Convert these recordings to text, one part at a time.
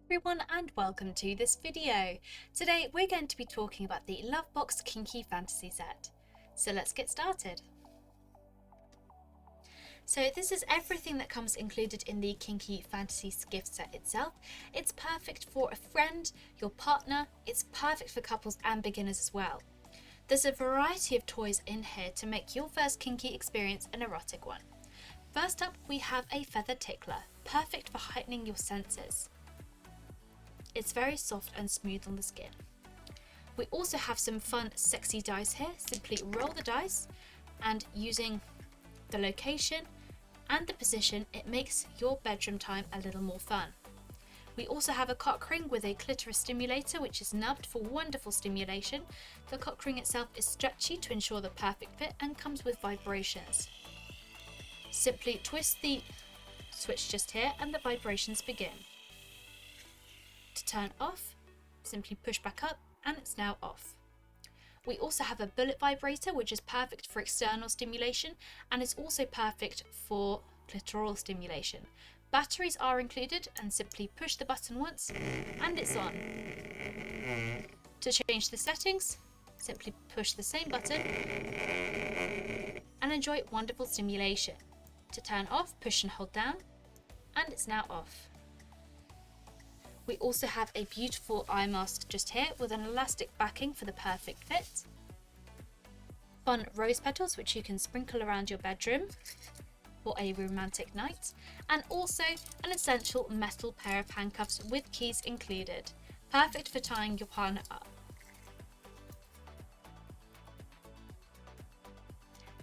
Everyone and welcome to this video. Today we're going to be talking about the LoveBoxxx Kinky fantasy set. So let's get started. So this is everything that comes included in the Kinky fantasy gift set itself. It's perfect for a friend, your partner, it's perfect for couples and beginners as well. There's a variety of toys in here to make your first kinky experience an erotic one. First up we have a feather tickler, perfect for heightening your senses. It's very soft and smooth on the skin. We also have some fun sexy dice here. Simply roll the dice and using the location and the position, it makes your bedroom time a little more fun. We also have a cock ring with a clitoris stimulator which is nubbed for wonderful stimulation. The cock ring itself is stretchy to ensure the perfect fit and comes with vibrations. Simply twist the switch just here and the vibrations begin. To turn off, simply push back up and it's now off. We also have a bullet vibrator which is perfect for external stimulation and is also perfect for clitoral stimulation. Batteries are included and simply push the button once and it's on. To change the settings, simply push the same button and enjoy wonderful stimulation. To turn off, push and hold down and it's now off. We also have a beautiful eye mask just here with an elastic backing for the perfect fit. Fun rose petals which you can sprinkle around your bedroom for a romantic night. And also an essential metal pair of handcuffs with keys included. Perfect for tying your partner up.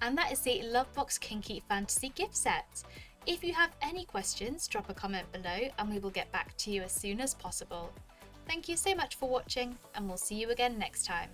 And that is the LoveBoxxx Kinky Fantasy gift set. If you have any questions, drop a comment below and we will get back to you as soon as possible. Thank you so much for watching and we'll see you again next time.